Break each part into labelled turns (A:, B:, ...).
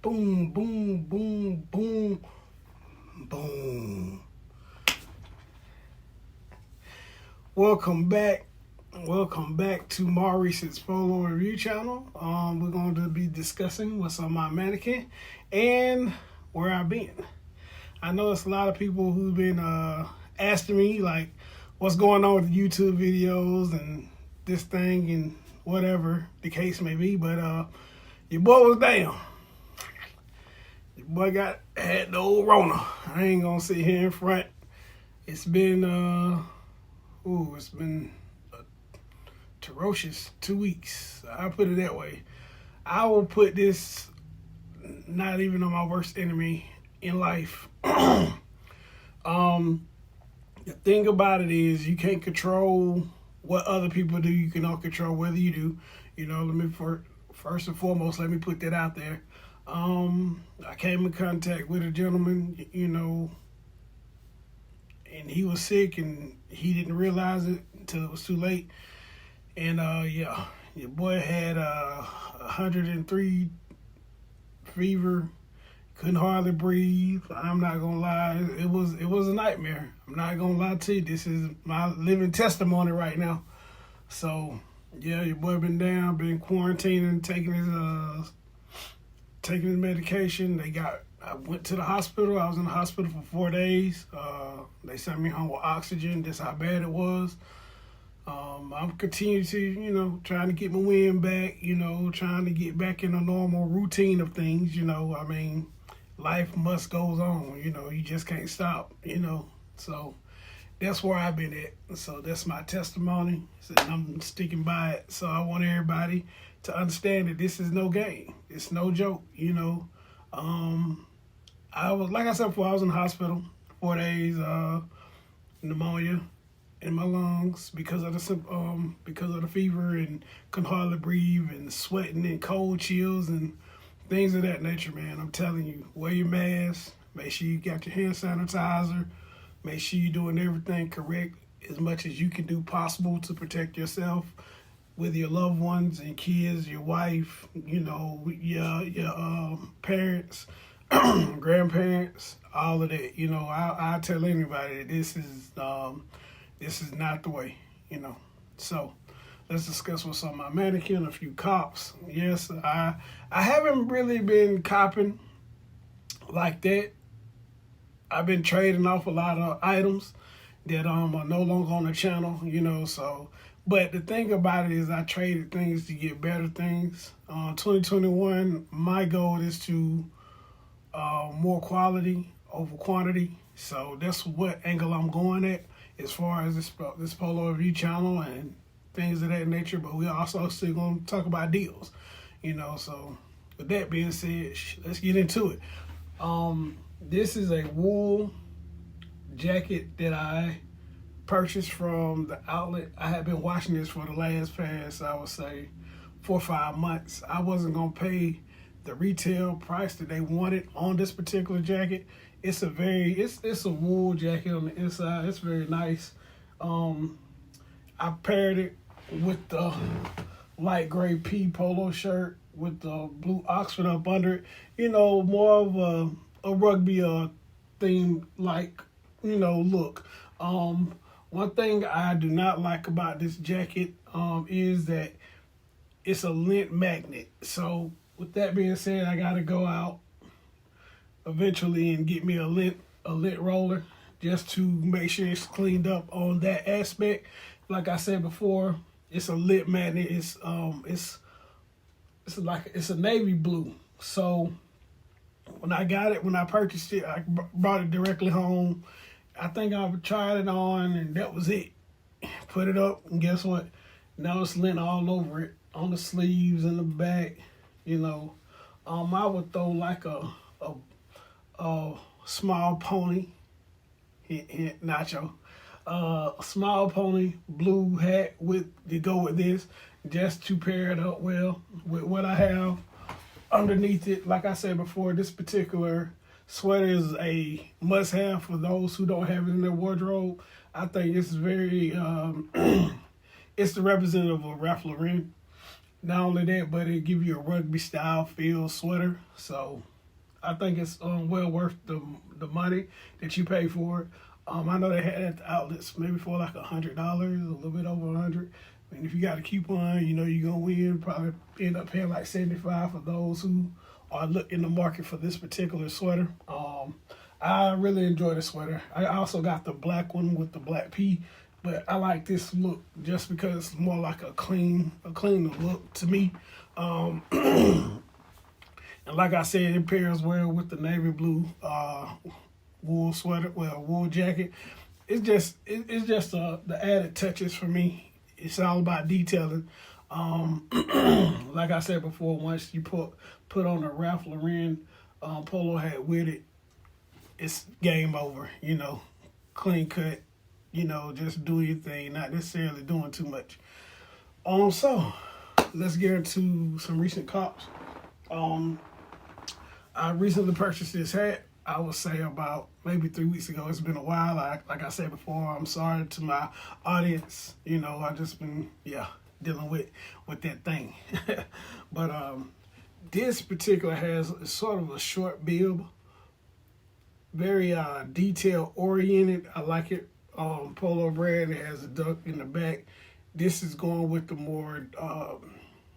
A: Boom, boom, boom, boom, boom. Welcome back. Welcome back to Maurice's Polo Review channel. We're going to be discussing what's on my mannequin and where I've been. I know it's a lot of people who've been asking me like what's going on with the YouTube videos and this thing and whatever the case may be, but your boy was down. Your boy had the old Rona. I ain't gonna sit here in front. It's been it's been a ferocious 2 weeks. I'll put it that way. I will put this not even on my worst enemy in life. The thing about it is you can't control what other people do. You cannot control whether you do. Let me first and foremost, let me put that out there. I came in contact with a gentleman, and he was sick and he didn't realize it until it was too late. And your boy had 103 fever, couldn't hardly breathe. I'm not gonna lie, it was a nightmare. I'm not gonna lie to you. This is my living testimony right now. So yeah, your boy been down, been quarantining, taking his medication. I went to the hospital. I was in the hospital for 4 days. They sent me home with oxygen. That's how bad it was. I'm continuing to, trying to get my wind back, trying to get back in a normal routine of things, I mean, life must goes on, you just can't stop, So that's where I've been at. So that's my testimony. And I'm sticking by it. So I want everybody to understand that this is no game. It's no joke, I was, like I said before, I was in the hospital 4 days, pneumonia in my lungs because of the fever, and couldn't hardly breathe, and sweating and cold chills and things of that nature, man. I'm telling you, wear your mask, make sure you got your hand sanitizer, make sure you're doing everything correct as much as you can do possible to protect yourself with your loved ones and kids, your wife, your parents, grandparents, all of that. I tell anybody that this is not the way, So let's discuss what's on my mannequin. A few cops. Yes, I haven't really been copping like that. I've been trading off a lot of items that are no longer on the channel, so. But the thing about it is I traded things to get better things. 2021, my goal is to more quality over quantity. So that's what angle I'm going at as far as this Polo Review channel and things of that nature. But we also still going to talk about deals, So with that being said, let's get into it. This is a wool jacket that I purchased from the outlet. I had been watching this for the past, I would say, 4 or 5 months. I wasn't gonna pay the retail price that they wanted on this particular jacket. It's a wool jacket on the inside. It's very nice. I paired it with the light gray P polo shirt with the blue Oxford up under it. More of a rugby theme like look. One thing I do not like about this jacket is that it's a lint magnet. So with that being said, I gotta go out eventually and get me a lint roller just to make sure it's cleaned up on that aspect. Like I said before, it's a lint magnet. It's a navy blue. So when I purchased it, I brought it directly home. I think I tried it on and that was it. Put it up and guess what? Now it's lint all over it, on the sleeves and the back. I would throw like a small pony, hint, Nacho, a small pony blue hat to go with this, just to pair it up well with what I have underneath it. Like I said before, this particular sweater is a must-have for those who don't have it in their wardrobe. I think it's very, it's the representative of Ralph Lauren. Not only that, but it give you a rugby style feel sweater. So I think it's well worth the money that you pay for it. I know they had it at the outlets maybe for like $100, a little bit over 100. And if you got a coupon, you know you're gonna win. Probably end up paying like 75 for those who are in the market for this particular sweater. I really enjoy the sweater. I also got the black one with the black P, but I like this look just because it's more like a clean look to me. And like I said, it pairs well with the navy blue wool sweater, wool jacket. It's just the added touches for me. It's all about detailing. Like I said before, once you put on a Ralph Lauren polo hat with it, it's game over. You know, clean cut. You know, just do your thing, not necessarily doing too much. So let's get into some recent cops. I recently purchased this hat. I would say about maybe 3 weeks ago. It's been a while. Like I said before, I'm sorry to my audience. You know, I just been dealing with that thing. But this particular has sort of a short bib, very detail oriented. I like it. Polo brand. It has a duck in the back. This is going with the more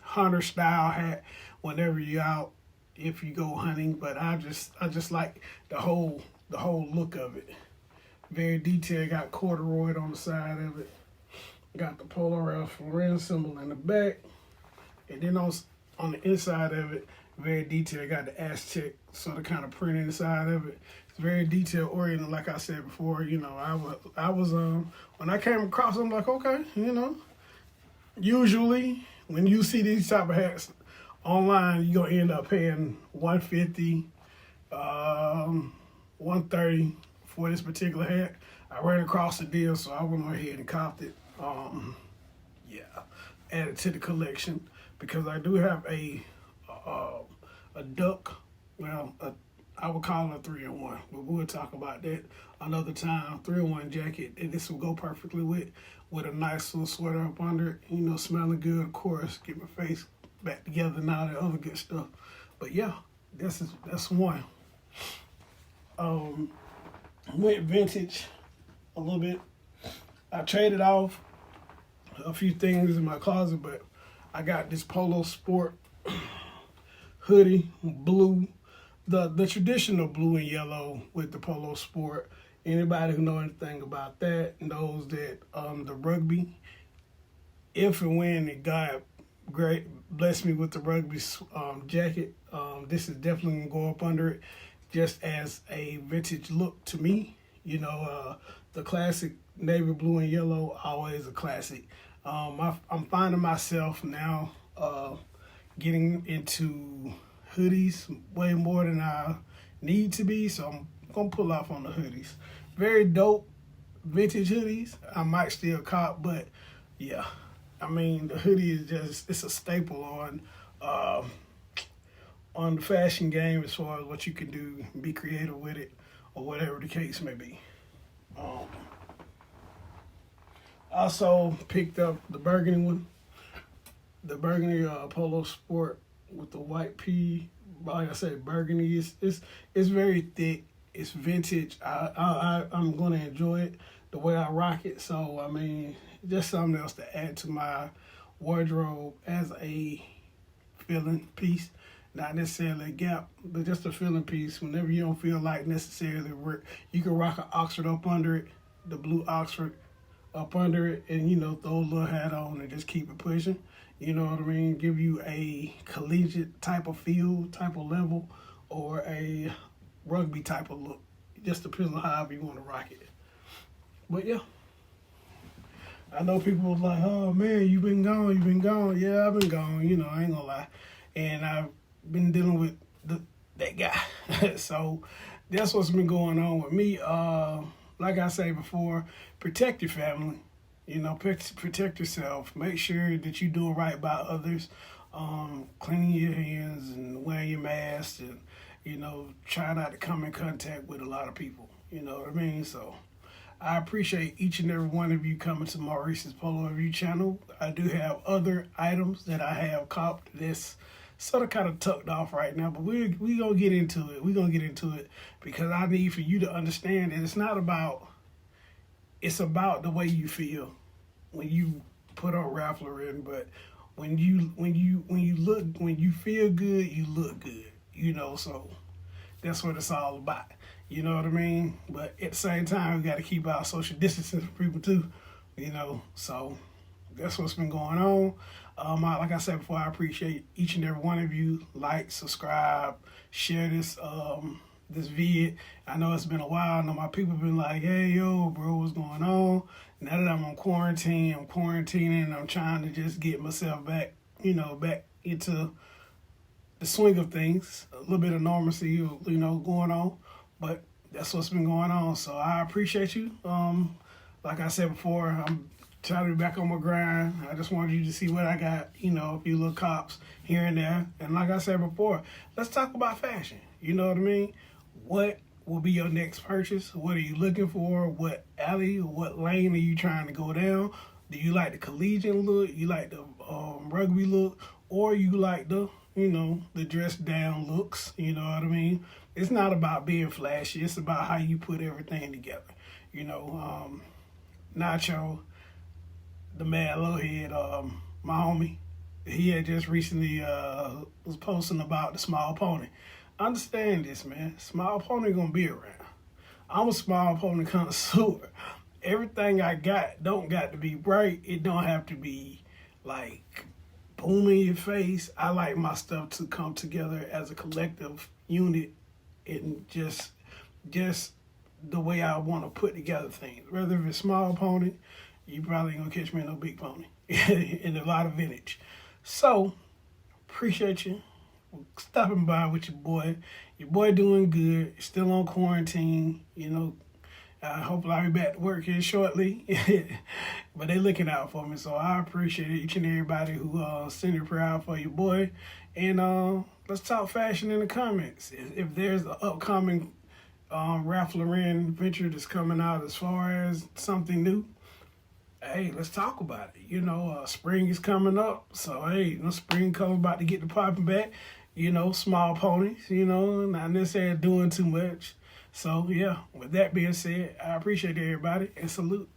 A: hunter style hat whenever you're out, if you go hunting. But I just like the whole look of it. Very detailed. Got corduroy on the side of it. Got the Polo Ralph Lauren symbol in the back, and then on the inside of it, very detailed. Got the Aztec sort of kind of print inside of it. It's very detail oriented. Like I said before, you know, I was when I came across, I'm like, okay, you know. Usually, when you see these type of hats online, you're gonna end up paying $150, $130 for this particular hat. I ran across the deal, so I went ahead and copped it. Added to the collection because I do have a duck. Well, I would call it a 3-in-1, but we'll talk about that another time. 3-in-1 jacket, and this will go perfectly with a nice little sweater up under it. You know, smelling good, of course. Get my face back together and all that other good stuff. But yeah, that's one. Went vintage a little bit. I traded off a few things in my closet, but I got this Polo Sport hoodie, blue, the traditional blue and yellow with the Polo Sport. Anybody who know anything about that knows that the rugby, if and when God bless me with the rugby jacket, this is definitely gonna go up under it, just as a vintage look to me. You know, the classic navy blue and yellow, always a classic. I'm finding myself now getting into hoodies way more than I need to be, so I'm gonna pull off on the hoodies. Very dope vintage hoodies. I might still cop, but yeah, I mean the hoodie is it's a staple on the fashion game as far as what you can do, be creative with it, or whatever the case may be. Also picked up the burgundy one, the burgundy Polo Sport with the white P. Like I said, burgundy it's very thick. It's vintage. I'm gonna enjoy it the way I rock it. So I mean, just something else to add to my wardrobe as a filling piece. Not necessarily a gap, but just a filling piece. Whenever you don't feel like necessarily work, you can rock an Oxford up under it, the blue Oxford up under it, and you know, throw a little hat on and just keep it pushing. You know what I mean? Give you a collegiate type of feel, type of level, or a rugby type of look. It just depends on however you want to rock it. But yeah, I know people was like, "Oh man, you've been gone." Yeah, I've been gone. You know, I ain't gonna lie, and I've been dealing with that guy. So that's what's been going on with me. Like I say before, protect your family. You know, protect yourself. Make sure that you're doing right by others. Cleaning your hands and wearing your mask, and you know, try not to come in contact with a lot of people. You know what I mean? So I appreciate each and every one of you coming to Maurice's Polo Review channel. I do have other items that I have copped this sort of kind of tucked off right now, but we gonna get into it. We're gonna get into it because I need for you to understand that it's not about. It's about the way you feel when you put on Ralph Lauren, but when you feel good, you look good. So that's what it's all about. You know what I mean? But at the same time, we got to keep our social distancing from people too. So that's what's been going on. Like I said before, I appreciate each and every one of you. Like, subscribe, share this vid. I know it's been a while. I know my people been like, hey, yo, bro, what's going on? Now that I'm on quarantine, I'm quarantining. I'm trying to just get myself back into the swing of things. A little bit of normalcy, going on. But that's what's been going on. So I appreciate you. Like I said before, I'm trying to be back on my grind. I just wanted you to see what I got, a few little cops here and there. And like I said before, let's talk about fashion. You know what I mean? What will be your next purchase? What are you looking for? What alley or what lane are you trying to go down? Do you like the collegiate look? You like the rugby look? Or you like the dressed down looks? You know what I mean? It's not about being flashy. It's about how you put everything together. Nacho, the Mad Lowhead, my homie, he had just recently was posting about the Small Pony. Understand this, man. Small Pony gonna be around. I'm a Small Pony connoisseur. Everything I don't got to be bright. It don't have to be like boom in your face. I like my stuff to come together as a collective unit and just the way I want to put together things. Whether if it's Small Pony, you probably ain't gonna catch me in no Big Pony. In a lot of vintage. So, appreciate you stopping by with your boy. Your boy doing good. Still on quarantine. Hopefully I'll be back to work here shortly. But they looking out for me. So I appreciate each and everybody who send your prayer out for your boy. And let's talk fashion in the comments. If there's an upcoming Ralph Lauren venture that's coming out as far as something new, hey, let's talk about it. Spring is coming up. So, hey, spring color about to get the popping back. Small ponies, not necessarily doing too much. So, yeah, with that being said, I appreciate everybody and salute.